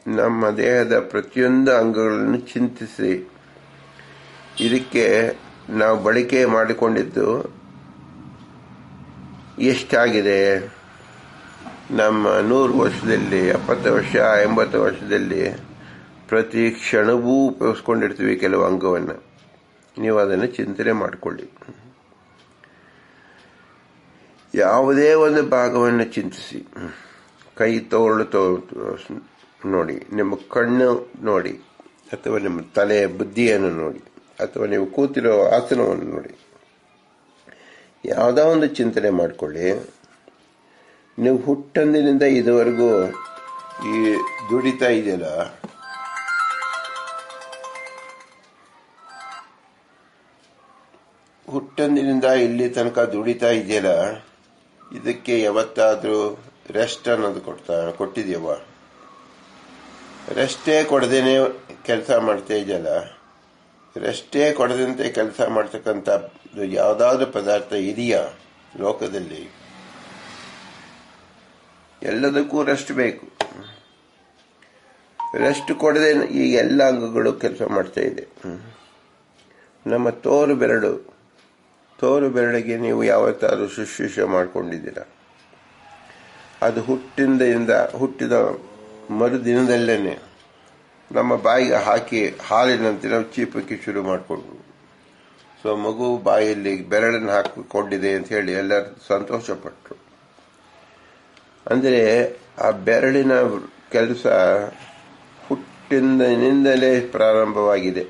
ನಮ್ಮ ದೇಹದ ಪ್ರತಿಯೊಂದು ಅಂಗಗಳನ್ನು ಚಿಂತಿಸಿ ಇದಕ್ಕೆ ನಾವು ಬಳಕೆ ಮಾಡಿಕೊಂಡಿದ್ದು ಎಷ್ಟಾಗಿದೆ. ನಮ್ಮ 100 ವರ್ಷದಲ್ಲಿ, 70 ವರ್ಷ, 80 ವರ್ಷದಲ್ಲಿ ಪ್ರತಿ ಕ್ಷಣವೂ ಉಪಯೋಗಿಸ್ಕೊಂಡಿರ್ತೀವಿ ಕೆಲವು ಅಂಗವನ್ನು. ನೀವು ಅದನ್ನು ಚಿಂತನೆ ಮಾಡಿಕೊಳ್ಳಿ. ಯಾವುದೇ ಒಂದು ಭಾಗವನ್ನು ಚಿಂತಿಸಿ. ಕೈ ತೋಳು ನೋಡಿ, ನಿಮ್ಮ ಕಣ್ಣು ನೋಡಿ, ಅಥವಾ ನಿಮ್ಮ ತಲೆ ಬುದ್ಧಿಯನ್ನು ನೋಡಿ, ಅಥವಾ ನೀವು ಕೂತಿರೋ ಆಸನವನ್ನು ನೋಡಿ. ಯಾವುದೋ ಒಂದು ಚಿಂತನೆ ಮಾಡಿಕೊಳ್ಳಿ. ನೀವು ಹುಟ್ಟಂದಿನಿಂದ ಇದುವರೆಗೂ ಈ ದುಡಿತಾ ಇದೆಯಲ್ಲ, ಹುಟ್ಟಂದಿನಿಂದ ಇಲ್ಲಿ ತನಕ ದುಡಿತಾ ಇದೆಯಲ್ಲ, ಇದಕ್ಕೆ ಯಾವತ್ತಾದ್ರೂ ರೆಸ್ಟ್ ಅನ್ನೋದು ಕೊಟ್ಟಿದ್ಯವ? ರೆಸ್ಟೇ ಕೊಡದೇನೆ ಕೆಲಸ ಮಾಡ್ತಾ ಇದೆಯಲ್ಲ, ರೆಸ್ಟೇ ಕೊಡದಂತೆ ಕೆಲಸ ಮಾಡ್ತಕ್ಕಂಥ ಯಾವುದಾದ್ರೂ ಪದಾರ್ಥ ಇದೆಯಾ ಲೋಕದಲ್ಲಿ? ಎಲ್ಲದಕ್ಕೂ ರೆಸ್ಟ್ ಬೇಕು. ರೆಸ್ಟ್ ಕೊಡದೆ ಈ ಎಲ್ಲ ಅಂಗಗಳು ಕೆಲಸ ಮಾಡ್ತಾ ಇದೆ. ನಮ್ಮ ತೋರು ಬೆರಳಿಗೆ ನೀವು ಯಾವತ್ತಾದ್ರೂ ಶುಶ್ರೂಷೆ ಮಾಡ್ಕೊಂಡಿದ್ದೀರಾ? ಅದು ಹುಟ್ಟಿದ ಮರುದಿನದಲ್ಲೇನೆ ನಮ್ಮ ಬಾಯಿಗೆ ಹಾಕಿ ಹಾಲಿನಂತೆ ನಾವು ಚೀಪಕ್ಕೆ ಶುರು ಮಾಡಿಕೊಂಡು, ಸೊ ಮಗು ಬಾಯಲ್ಲಿ ಬೆರಳನ್ನು ಹಾಕಿಕೊಂಡಿದೆ ಅಂತ ಹೇಳಿ ಎಲ್ಲರೂ ಸಂತೋಷಪಟ್ಟರು. ಅಂದರೆ ಆ ಬೆರಳಿನ ಕೆಲಸ ಹುಟ್ಟಿನಿಂದಲೇ ಪ್ರಾರಂಭವಾಗಿದೆ,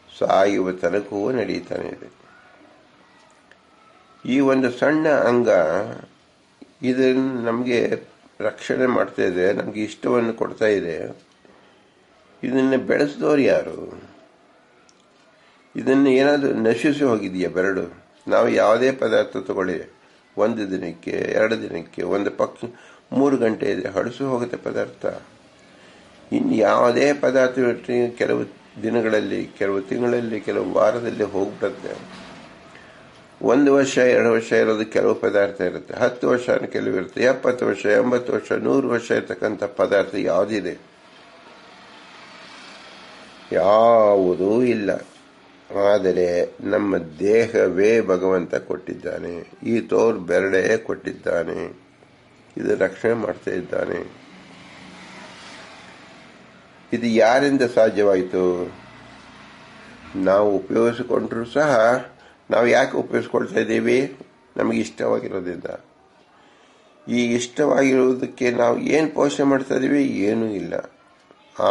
ಸಾಯುವ ತನಕವೂ ನಡೀತಾನೆ ಇದೆ. ಈ ಒಂದು ಸಣ್ಣ ಅಂಗ ಇದನ್ನು ನಮಗೆ ರಕ್ಷಣೆ ಮಾಡ್ತಾ ಇದೆ, ನಮಗೆ ಇಷ್ಟವನ್ನು ಕೊಡ್ತಾ ಇದೆ. ಇದನ್ನು ಬೆಳೆಸಿದವರು ಯಾರು? ಇದನ್ನು ಏನಾದರೂ ನಶಿಸಿ ಹೋಗಿದೆಯಾ ಬೆರಳು? ನಾವು ಯಾವುದೇ ಪದಾರ್ಥ ತಗೊಳ್ಳಿ, 1 ದಿನಕ್ಕೆ 2 ದಿನಕ್ಕೆ, ಒಂದು ಪಕ್ಷ 3 ಗಂಟೆ ಇದೆ, ಹಳಸು ಹೋಗುತ್ತೆ ಪದಾರ್ಥ. ಇನ್ನು ಯಾವುದೇ ಪದಾರ್ಥ ಕೆಲವು ದಿನಗಳಲ್ಲಿ, ಕೆಲವು ತಿಂಗಳಲ್ಲಿ, ಕೆಲವು ವಾರದಲ್ಲಿ ಹೋಗ್ಬಿಡುತ್ತೆ. 1 ವರ್ಷ 2 ವರ್ಷ ಇರೋದು ಕೆಲವು ಪದಾರ್ಥ ಇರುತ್ತೆ, 10 ವರ್ಷ ಕೆಲವು ಇರುತ್ತೆ, 70 ವರ್ಷ 80 ವರ್ಷ 100 ವರ್ಷ ಇರ್ತಕ್ಕಂಥ ಪದಾರ್ಥ ಯಾವುದಿದೆ? ಯಾವುದೂ ಇಲ್ಲ. ಆದರೆ ನಮ್ಮ ದೇಹವೇ ಭಗವಂತ ಕೊಟ್ಟಿದ್ದಾನೆ, ಈ ಬೆರಳೇ ಕೊಟ್ಟಿದ್ದಾನೆ, ಇದು ರಕ್ಷಣೆ ಮಾಡ್ತಾ ಇದ್ದಾನೆ. ಇದು ಯಾರಿಂದ ಸಾಧ್ಯವಾಯಿತು? ನಾವು ಉಪಯೋಗಿಸಿಕೊಂಡ್ರೂ ಸಹ ನಾವು ಯಾಕೆ ಉಪಯೋಗಿಸ್ಕೊಳ್ತಾ ಇದ್ದೀವಿ? ನಮಗೆ ಇಷ್ಟವಾಗಿರೋದ್ರಿಂದ. ಈ ಇಷ್ಟವಾಗಿರುವುದಕ್ಕೆ ನಾವು ಏನು ಪೋಷಣೆ ಮಾಡ್ತಾ ಇದ್ದೀವಿ? ಏನೂ ಇಲ್ಲ.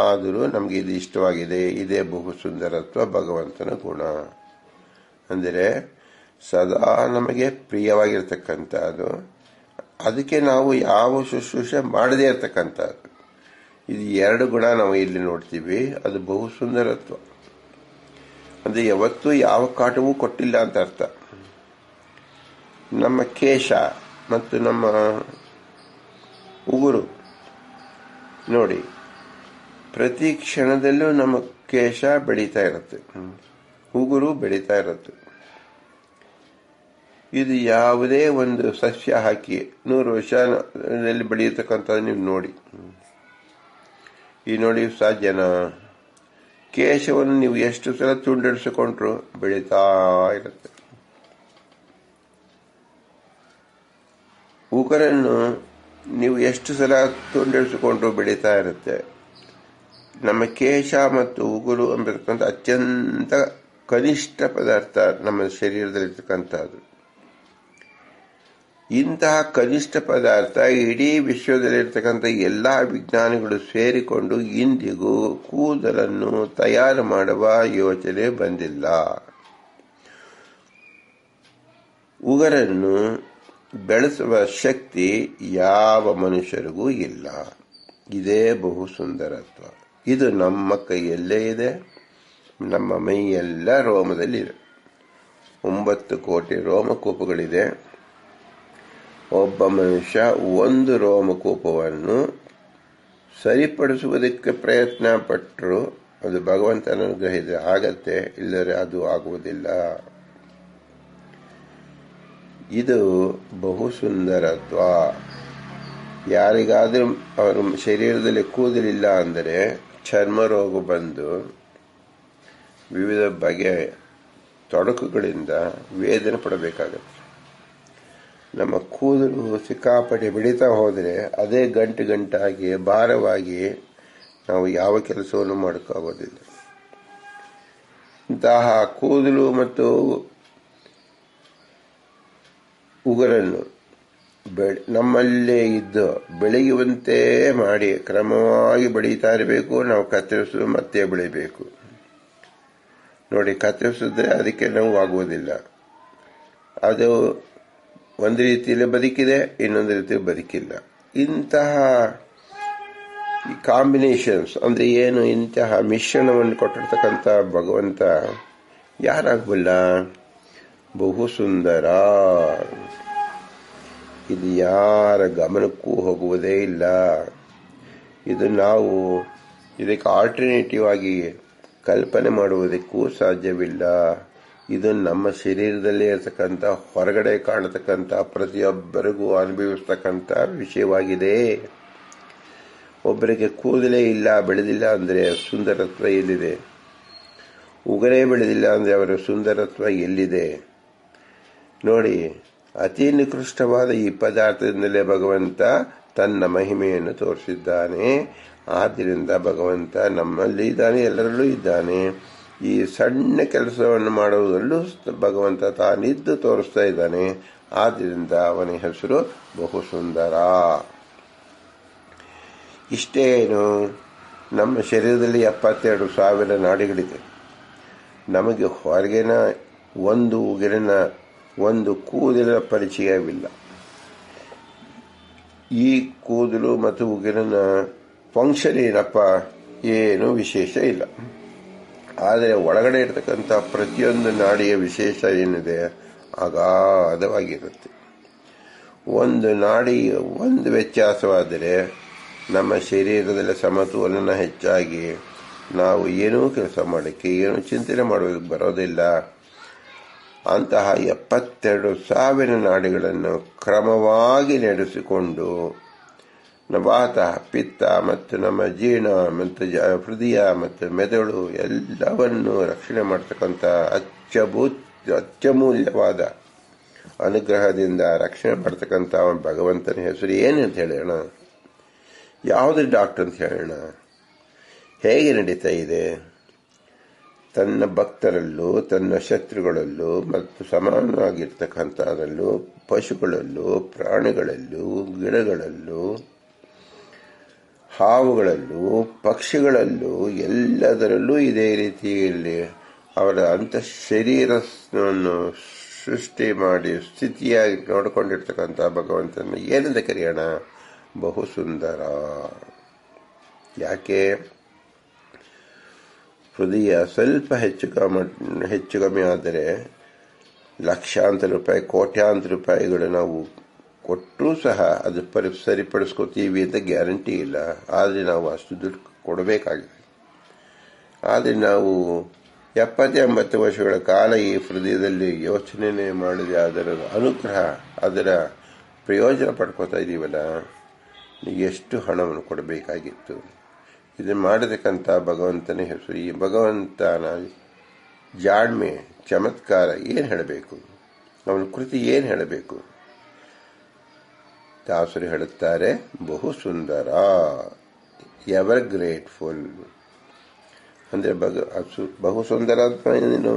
ಆದರೂ ನಮಗೆ ಇದು ಇಷ್ಟವಾಗಿದೆ. ಇದೇ ಬಹು ಸುಂದರತ್ವ, ಭಗವಂತನ ಗುಣ. ಅಂದರೆ ಸದಾ ನಮಗೆ ಪ್ರಿಯವಾಗಿರ್ತಕ್ಕಂಥದ್ದು. ಅದಕ್ಕೆ ನಾವು ಯಾವ ಶುಶ್ರೂಷೆ ಮಾಡದೇ ಇರತಕ್ಕಂಥದ್ದು. ಇದು ಎರಡು ಗುಣ ನಾವು ಇಲ್ಲಿ ನೋಡ್ತೀವಿ. ಅದು ಬಹು ಸುಂದರತ್ವ. ಅಂದರೆ ಯಾವತ್ತೂ ಯಾವ ಕಾಟವೂ ಕೊಟ್ಟಿಲ್ಲ ಅಂತ ಅರ್ಥ. ನಮ್ಮ ಕೇಶ ಮತ್ತು ನಮ್ಮ ಉಗುರು ನೋಡಿ, ಪ್ರತಿ ಕ್ಷಣದಲ್ಲೂ ನಮ್ಮ ಕೇಶ ಬೆಳೀತಾ ಇರುತ್ತೆ, ಉಗುರು ಬೆಳೀತಾ ಇರುತ್ತೆ. ಇದು ಯಾವುದೇ ಒಂದು ಸಸ್ಯ ಹಾಕಿ 100 ವರ್ಷದಲ್ಲಿ ಬೆಳೆಯತಕ್ಕಂಥದ್ದು ನೀವು ನೋಡಿ. ಈ ನೋಡಿ ಸಾಧ್ಯನಾ? ಕೇಶವನ್ನು ನೀವು ಎಷ್ಟು ಸಲ ತುಂಡರಿಸಿಕೊಂಡ್ರು ಬೆಳೀತಾ ಇರುತ್ತೆ. ಉಗುರನ್ನು ನೀವು ಎಷ್ಟು ಸಲ ತುಂಡರಿಸಿಕೊಂಡ್ರು ಬೆಳೀತಾ ಇರುತ್ತೆ. ನಮ್ಮ ಕೇಶ ಮತ್ತು ಉಗುರು ಎಂಬತಕ್ಕಂಥ ಅತ್ಯಂತ ಕನಿಷ್ಠ ಪದಾರ್ಥ ನಮ್ಮ ಶರೀರದಲ್ಲಿರ್ತಕ್ಕಂಥದ್ದು. ಇಂತಹ ಕನಿಷ್ಠ ಪದಾರ್ಥ ಇಡೀ ವಿಶ್ವದಲ್ಲಿರ್ತಕ್ಕಂಥ ಎಲ್ಲ ವಿಜ್ಞಾನಿಗಳು ಸೇರಿಕೊಂಡು ಇಂದಿಗೂ ಕೂದಲನ್ನು ತಯಾರು ಮಾಡುವ ಯೋಚನೆ ಬಂದಿಲ್ಲ. ಉಗುರನ್ನು ಬೆಳೆಸುವ ಶಕ್ತಿ ಯಾವ ಮನುಷ್ಯರಿಗೂ ಇಲ್ಲ. ಇದೇ ಬಹು ಸುಂದರತ್ವ. ಇದು ನಮ್ಮ ಕೈಯಲ್ಲೇ ಇದೆ. ನಮ್ಮ ಮೈಯೆಲ್ಲ ರೋಮದಲ್ಲಿದೆ. 9 ಕೋಟಿ ರೋಮಕೂಪಗಳಿದೆ. ಒಬ್ಬ ಮನುಷ್ಯ ಒಂದು ರೋಮಕೂಪವನ್ನು ಸರಿಪಡಿಸುವುದಕ್ಕೆ ಪ್ರಯತ್ನ ಪಟ್ಟರು ಅದು ಭಗವಂತನ ಅನುಗ್ರಹ ಆಗತ್ತೆ, ಇಲ್ಲದ್ರೆ ಅದು ಆಗುವುದಿಲ್ಲ. ಇದು ಬಹು ಸುಂದರತ್ವ. ಯಾರಿಗಾದರೂ ಅವರ ಶರೀರದಲ್ಲಿ ಕೂದಲಿಲ್ಲ ಅಂದರೆ ಚರ್ಮ ರೋಗ ಬಂದು ವಿವಿಧ ಬಗೆಯ ತೊಡಕುಗಳಿಂದ ವೇದನೆ ಪಡಬೇಕಾಗತ್ತೆ. ನಮ್ಮ ಕೂದಲು ಸಿಕ್ಕಾಪಟ್ಟೆ ಬೆಳೀತಾ ಹೋದರೆ ಅದೇ ಗಂಟಾಗಿ ಭಾರವಾಗಿ ನಾವು ಯಾವ ಕೆಲಸವನ್ನು ಮಾಡೋಕ್ಕಾಗೋದಿಲ್ಲ. ಇಂತಹ ಕೂದಲು ಮತ್ತು ಉಗುರನ್ನು ನಮ್ಮಲ್ಲೇ ಇದ್ದು ಬೆಳೆಯುವಂತೆ ಮಾಡಿ ಕ್ರಮವಾಗಿ ಬೆಳೀತಾ ಇರಬೇಕು. ನಾವು ಕತ್ತರಿಸು ಮತ್ತೆ ಬೆಳಿಬೇಕು. ನೋಡಿ, ಕತ್ತರಿಸಿದ್ರೆ ಅದಕ್ಕೆ ನೋವು ಆಗುವುದಿಲ್ಲ. ಅದು ಒಂದು ರೀತಿಯಲ್ಲಿ ಬದುಕಿದೆ, ಇನ್ನೊಂದು ರೀತಿಯಲ್ಲಿ ಬದುಕಿಲ್ಲ. ಇಂತಹ ಈ ಕಾಂಬಿನೇಷನ್ಸ್ ಅಂದ್ರೆ ಏನು? ಇಂತಹ ಮಿಶ್ರಣವನ್ನು ಕೊಟ್ಟಿರ್ತಕ್ಕಂಥ ಭಗವಂತ ಯಾರಾಗಬಲ್ಲ? ಬಹು ಸುಂದರ. ಇದು ಯಾರ ಗಮನಕ್ಕೂ ಹೋಗುವುದೇ ಇಲ್ಲ. ಇದು ನಾವು ಇದಕ್ಕೆ ಆಲ್ಟರ್ನೇಟಿವ್ ಆಗಿ ಕಲ್ಪನೆ ಮಾಡುವುದಕ್ಕೂ ಸಾಧ್ಯವಿಲ್ಲ. ಇದು ನಮ್ಮ ಶರೀರದಲ್ಲೇ ಇರತಕ್ಕಂಥ, ಹೊರಗಡೆ ಕಾಣತಕ್ಕಂಥ, ಪ್ರತಿಯೊಬ್ಬರಿಗೂ ಅನುಭವಿಸ್ತಕ್ಕಂಥ ವಿಷಯವಾಗಿದೆ. ಒಬ್ಬರಿಗೆ ಕೂದಲೇ ಇಲ್ಲ, ಬೆಳೆದಿಲ್ಲ ಅಂದರೆ ಸುಂದರತ್ವ ಎಲ್ಲಿದೆ? ಉಗುರೇ ಬೆಳೆದಿಲ್ಲ ಅಂದರೆ ಅವರ ಸುಂದರತ್ವ ಎಲ್ಲಿದೆ? ನೋಡಿ, ಅತಿ ನಿಕೃಷ್ಟವಾದ ಈ ಪದಾರ್ಥದಿಂದಲೇ ಭಗವಂತ ತನ್ನ ಮಹಿಮೆಯನ್ನು ತೋರಿಸಿದ್ದಾನೆ. ಆದ್ದರಿಂದ ಭಗವಂತ ನಮ್ಮಲ್ಲಿ ಇದ್ದಾನೆ, ಎಲ್ಲರಲ್ಲೂ ಇದ್ದಾನೆ. ಈ ಸಣ್ಣ ಕೆಲಸವನ್ನು ಮಾಡುವುದರಲ್ಲೂ ಭಗವಂತ ತಾನಿದ್ದು ತೋರಿಸ್ತಾ ಇದ್ದಾನೆ. ಆದ್ದರಿಂದ ಅವನ ಹೆಸರು ಬಹು ಸುಂದರ. ಇಷ್ಟೇನು, ನಮ್ಮ ಶರೀರದಲ್ಲಿ 72,000 ನಾಡಿಗಳಿದೆ. ನಮಗೆ ಹೊರಗಿನ ಒಂದು ಉಗುರಿನ ಒಂದು ಕೂದಲಿನ ಪರಿಚಯವಿಲ್ಲ. ಈ ಕೂದಲು ಮತ್ತು ಉಗುರಿನ ಫಂಕ್ಷನ್ ಏನಪ್ಪ? ಏನು ವಿಶೇಷ ಇಲ್ಲ. ಆದರೆ ಒಳಗಡೆ ಇರತಕ್ಕಂಥ ಪ್ರತಿಯೊಂದು ನಾಡಿಯ ವಿಶೇಷ ಏನಿದೆ ಅಗಾಧವಾಗಿರುತ್ತೆ. ಒಂದು ನಾಡಿ ಒಂದು ವ್ಯತ್ಯಾಸವಾದರೆ ನಮ್ಮ ಶರೀರದಲ್ಲಿ ಸಮತೋಲನ ಹೆಚ್ಚಾಗಿ ನಾವು ಏನೂ ಕೆಲಸ ಮಾಡಲಿಕ್ಕೆ, ಏನೂ ಚಿಂತನೆ ಮಾಡೋದಕ್ಕೆ ಬರೋದಿಲ್ಲ. ಅಂತಹ 72,000 ನಾಡಿಗಳನ್ನು ಕ್ರಮವಾಗಿ ನಡೆಸಿಕೊಂಡು ವಾತ, ಪಿತ್ತ ಮತ್ತು ನಮ್ಮ ಜೀರ್ಣ ಮತ್ತು ಹೃದಯ ಮತ್ತು ಮೆದುಳು ಎಲ್ಲವನ್ನು ರಕ್ಷಣೆ ಮಾಡ್ತಕ್ಕಂಥ ಅತ್ಯಮೂಲ್ಯವಾದ ಅನುಗ್ರಹದಿಂದ ರಕ್ಷಣೆ ಮಾಡ್ತಕ್ಕಂಥ ಭಗವಂತನ ಹೆಸರು ಏನಂತ ಹೇಳೋಣ? ಯಾವುದೇ ಡಾಕ್ಟರ್ ಅಂತ ಹೇಳೋಣ? ಹೇಗೆ ನಡೀತಾ ಇದೆ? ತನ್ನ ಭಕ್ತರಲ್ಲೂ ತನ್ನ ಶತ್ರುಗಳಲ್ಲೂ ಮತ್ತು ಸಮಾನವಾಗಿರ್ತಕ್ಕಂಥದ್ರಲ್ಲೂ ಪಶುಗಳಲ್ಲೂ ಪ್ರಾಣಿಗಳಲ್ಲೂ ಗಿಡಗಳಲ್ಲೂ ಹಾವುಗಳಲ್ಲೂ ಪಕ್ಷಿಗಳಲ್ಲೂ ಎಲ್ಲದರಲ್ಲೂ ಇದೇ ರೀತಿಯಲ್ಲಿ ಅವರ ಶರೀರವನ್ನು ಸೃಷ್ಟಿ ಮಾಡಿ ಸ್ಥಿತಿಯಾಗಿ ನೋಡಿಕೊಂಡಿರ್ತಕ್ಕಂಥ ಭಗವಂತನ ಏನೆಂದ ಕರೆಯೋಣ? ಬಹು ಸುಂದರ. ಯಾಕೆ? ಹೃದಯ ಸ್ವಲ್ಪ ಹೆಚ್ಚು ಕಮ್ಮಿ ಆದರೆ ಲಕ್ಷಾಂತರ ರೂಪಾಯಿ ಕೋಟ್ಯಾಂತರ ರೂಪಾಯಿಗಳು ನಾವು ಕೊಟ್ಟರೂ ಸಹ ಅದು ಸರಿಪಡಿಸ್ಕೋತೀವಿ ಅಂತ ಗ್ಯಾರಂಟಿ ಇಲ್ಲ. ಆದರೆ ನಾವು ಅಷ್ಟು ದುಡ್ಡು ಕೊಡಬೇಕಾಗಿದೆ. ಆದರೆ ನಾವು 70-80 ವರ್ಷಗಳ ಕಾಲ ಈ ಹೃದಯದಲ್ಲಿ ಯೋಚನೆ ಮಾಡಿದೆ ಅದರ ಅನುಗ್ರಹ, ಅದರ ಪ್ರಯೋಜನ ಪಡ್ಕೋತಾ ಇದ್ದೀವಲ್ಲ, ಎಷ್ಟು ಹಣವನ್ನು ಕೊಡಬೇಕಾಗಿತ್ತು? ಇದನ್ನು ಮಾಡತಕ್ಕಂಥ ಭಗವಂತನ ಹೆಸರು. ಈ ಭಗವಂತನ ಜಾಣ್ಮೆ, ಚಮತ್ಕಾರ ಏನು ಹೇಳಬೇಕು? ಅವನ ಕೃತಿ ಏನು ಹೇಳಬೇಕು? ದಾಸರು ಹೇಳುತ್ತಾರೆ, ಬಹು ಸುಂದರ, ಎವರ್ ಗ್ರೇಟ್ಫುಲ್. ಅಂದರೆ ಬಹು ಸುಂದರ ಏನು?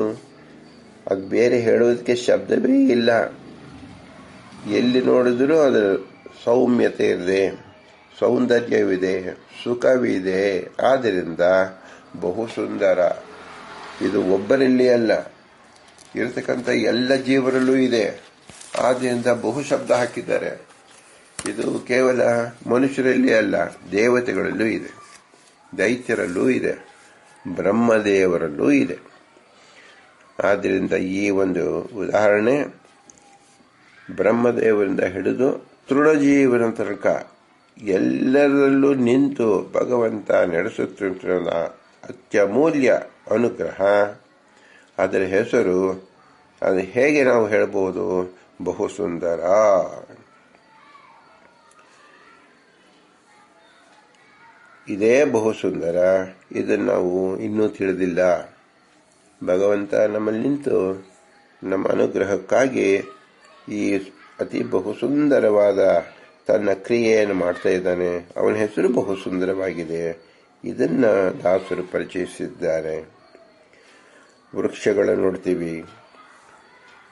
ಅದು ಬೇರೆ ಹೇಳೋದಕ್ಕೆ ಶಬ್ದವೇ ಇಲ್ಲ. ಎಲ್ಲಿ ನೋಡಿದ್ರೂ ಅದರ ಸೌಮ್ಯತೆ ಇದೆ, ಸೌಂದರ್ಯವಿದೆ, ಸುಖವಿದೆ. ಆದ್ದರಿಂದ ಬಹು ಸುಂದರ. ಇದು ಒಬ್ಬರಲ್ಲಿ ಅಲ್ಲ, ಇರತಕ್ಕಂಥ ಎಲ್ಲ ಜೀವರಲ್ಲೂ ಇದೆ. ಆದ್ದರಿಂದ ಬಹು ಶಬ್ದ ಹಾಕಿದ್ದಾರೆ. ಇದು ಕೇವಲ ಮನುಷ್ಯರಲ್ಲಿ ಅಲ್ಲ, ದೇವತೆಗಳಲ್ಲೂ ಇದೆ, ದೈತ್ಯರಲ್ಲೂ ಇದೆ, ಬ್ರಹ್ಮದೇವರಲ್ಲೂ ಇದೆ. ಆದ್ದರಿಂದ ಈ ಒಂದು ಉದಾಹರಣೆ ಬ್ರಹ್ಮದೇವರಿಂದ ಹಿಡಿದು ತೃಣಜೀವನ ತನಕ ಎಲ್ಲರಲ್ಲೂ ನಿಂತು ಭಗವಂತ ನಡೆಸುತ್ತಿರುವ ಅತ್ಯಮೂಲ್ಯ ಅನುಗ್ರಹ. ಅದರ ಹೆಸರು ಅದು ಹೇಗೆ ನಾವು ಹೇಳಬಹುದು? ಬಹು ಸುಂದರ. ಇದೇ ಬಹು ಸುಂದರ. ಇದನ್ನು ನಾವು ಇನ್ನೂ ತಿಳಿದಿಲ್ಲ. ಭಗವಂತ ನಮ್ಮಲ್ಲಿ ನಿಂತು ನಮ್ಮ ಅನುಗ್ರಹಕ್ಕಾಗಿ ಈ ಅತಿ ಬಹು ಸುಂದರವಾದ ತನ್ನ ಕ್ರಿಯೆಯನ್ನು ಮಾಡ್ತಾ ಇದ್ದಾನೆ. ಅವನ ಹೆಸರು ಬಹು ಸುಂದರವಾಗಿದೆ. ಇದನ್ನ ದಾಸರು ಪರಿಚಯಿಸಿದ್ದಾರೆ. ವೃಕ್ಷಗಳನ್ನು ನೋಡ್ತೀವಿ,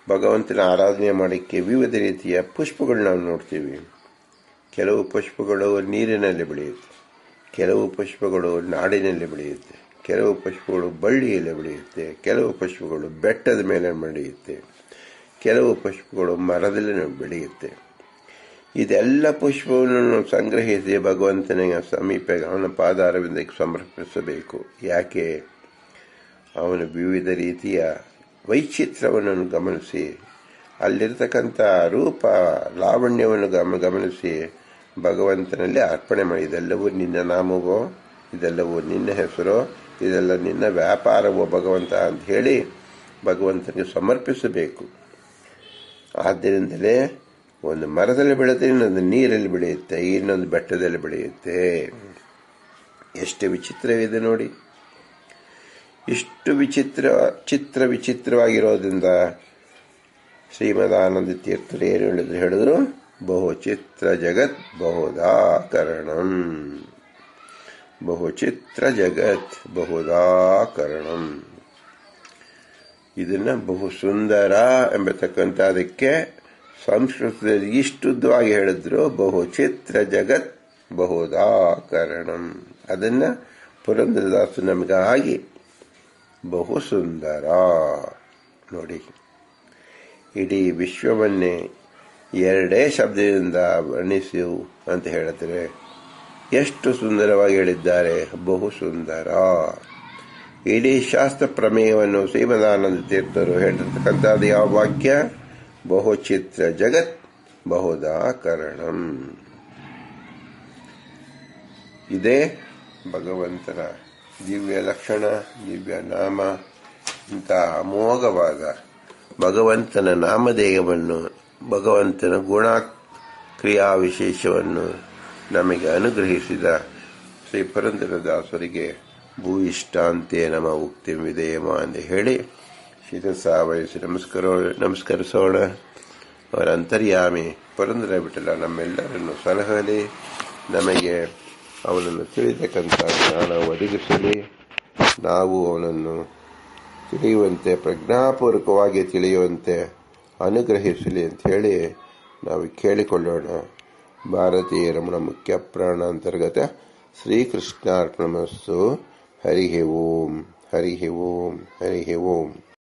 ಭಗವಂತನ ಆರಾಧನೆ ಮಾಡಲಿಕ್ಕೆ ವಿವಿಧ ರೀತಿಯ ಪುಷ್ಪಗಳನ್ನ ನಾವು ನೋಡ್ತೀವಿ. ಕೆಲವು ಪುಷ್ಪಗಳು ನೀರಿನಲ್ಲಿ ಬೆಳೆಯುತ್ತೆ, ಕೆಲವು ಪುಷ್ಪಗಳು ನಾಡಿನಲ್ಲಿ ಬೆಳೆಯುತ್ತೆ, ಕೆಲವು ಪುಷ್ಪಗಳು ಬಳ್ಳಿಯಲ್ಲಿ ಬೆಳೆಯುತ್ತೆ, ಕೆಲವು ಪುಷ್ಪಗಳು ಬೆಟ್ಟದ ಮೇಲೆ ಬೆಳೆಯುತ್ತೆ, ಕೆಲವು ಪುಷ್ಪಗಳು ಮರದಲ್ಲಿ ಬೆಳೆಯುತ್ತೆ. ಇದೆಲ್ಲ ಪುಷ್ಪವನ್ನು ಸಂಗ್ರಹಿಸಿ ಭಗವಂತನ ಸಮೀಪ ಅವನ ಪಾದಾರವಿಂದಕ್ಕೆ ಸಮರ್ಪಿಸಬೇಕು. ಯಾಕೆ? ಅವನ ವಿವಿಧ ರೀತಿಯ ವೈಚಿತ್ರ್ಯವನ್ನು ಗಮನಿಸಿ, ಅಲ್ಲಿರ್ತಕ್ಕಂಥ ರೂಪ ಲಾವಣ್ಯವನ್ನು ಗಮನಿಸಿ ಭಗವಂತನಲ್ಲಿ ಅರ್ಪಣೆ ಮಾಡಿ. ಇದೆಲ್ಲವೂ ನಿನ್ನ ನಾಮವೋ, ಇದೆಲ್ಲವೂ ನಿನ್ನ ಹೆಸರೋ, ಇದೆಲ್ಲ ನಿನ್ನ ವ್ಯಾಪಾರವೋ ಭಗವಂತ ಅಂತ ಹೇಳಿ ಭಗವಂತನಿಗೆ ಸಮರ್ಪಿಸಬೇಕು. ಆದ್ದರಿಂದಲೇ ಒಂದು ಮರದಲ್ಲಿ ಬೆಳೆಯುತ್ತೆ, ಇನ್ನೊಂದು ನೀರಲ್ಲಿ ಬೆಳೆಯುತ್ತೆ, ಇನ್ನೊಂದು ಬೆಟ್ಟದಲ್ಲಿ ಬೆಳೆಯುತ್ತೆ. ಎಷ್ಟು ವಿಚಿತ್ರವಿದೆ ನೋಡಿ. ಇಷ್ಟು ವಿಚಿತ್ರವಾಗಿರೋದ್ರಿಂದ ಶ್ರೀಮದಾನಂದ ತೀರ್ಥರು ಏನು ಹೇಳಿದ್ರು? ಬಹು ಚಿತ್ರ ಜಗತ್ ಬಹುದಾ ಕರಣಂ. ಬಹು ಚಿತ್ರ ಜಗತ್ ಬಹುದಾ ಕರಣಂ. ಇದನ್ನ ಬಹು ಸುಂದರ ಎಂಬತಕ್ಕಂಥದಕ್ಕೆ ಸಂಸ್ಕೃತದಲ್ಲಿ ಇಷ್ಟುದ್ದವಾಗಿ ಹೇಳಿದ್ರು. ಬಹು ಚಿತ್ರ ಜಗತ್ ಬಹುದಾ ಕರಣಂ. ಅದನ್ನ ಪುರಂದರದಾಸು ನಮಗಾಗಿ ಬಹು ಸುಂದರ. ನೋಡಿ, ಇಡೀ ವಿಶ್ವವನ್ನೇ ಎರಡೇ ಶಬ್ದದಿಂದ ವರ್ಣಿಸು ಅಂತ ಹೇಳಿದ್ರೆ ಎಷ್ಟು ಸುಂದರವಾಗಿ ಹೇಳಿದ್ದಾರೆ. ಬಹು ಸುಂದರ. ಇಡೀ ಶಾಸ್ತ್ರ ಪ್ರಮೇಯವನ್ನು ಶ್ರೀಮದಾನಂದ ತೀರ್ಥರು ಹೇಳಿರ್ತಕ್ಕಂಥದ್ದು ಯಾವ ವಾಕ್ಯ? ಬಹುಚಿತ್ರ ಜಗತ್ ಬಹುದಾ ಕರಣಂ. ಇದೇ ಭಗವಂತನ ದಿವ್ಯ ಲಕ್ಷಣ, ದಿವ್ಯ ನಾಮ. ಇಂತಹ ಅಮೋಘವಾದ ಭಗವಂತನ ನಾಮಧೇಯವನ್ನು, ಭಗವಂತನ ಗುಣ ಕ್ರಿಯಾ ವಿಶೇಷವನ್ನು ನಮಗೆ ಅನುಗ್ರಹಿಸಿದ ಶ್ರೀ ಪುರಂದರದಾಸರಿಗೆ ಭೂಯಿಷ್ಟಾಂತೆ ನಮ ಉಕ್ತಿಂ ವಿಧೇಯಮ ಎಂದು ಹೇಳಿ ಶಿರಸಾವಹಿಸಿ ನಮಸ್ಕರಿಸೋಣ. ಅವರ ಅಂತರ್ಯಾಮಿ ಪುರಂದರ ವಿಠಲ ನಮ್ಮೆಲ್ಲರನ್ನು ಸಲಹಲಿ, ನಮಗೆ ಅವನನ್ನು ತಿಳಿತಕ್ಕಂಥ ಜ್ಞಾನ ಒದಗಿಸಲಿ. ನಾವು ಅವನನ್ನು ತಿಳಿಯುವಂತೆ, ಪ್ರಜ್ಞಾಪೂರ್ವಕವಾಗಿ ತಿಳಿಯುವಂತೆ ಅನುಗ್ರಹಿಸಲಿ ಅಂತ ಹೇಳಿ ನಾವು ಕೇಳಿಕೊಳ್ಳೋಣ. ಭಾರತೀಯ ರಮಣ ಮುಖ್ಯ ಪ್ರಾಣ ಅಂತರ್ಗತ ಶ್ರೀಕೃಷ್ಣಾರ್ಪಣಮಸ್ತು. ಹರಿ ಓಂ, ಹರಿ ಓಂ, ಹರಿ ಓಂ.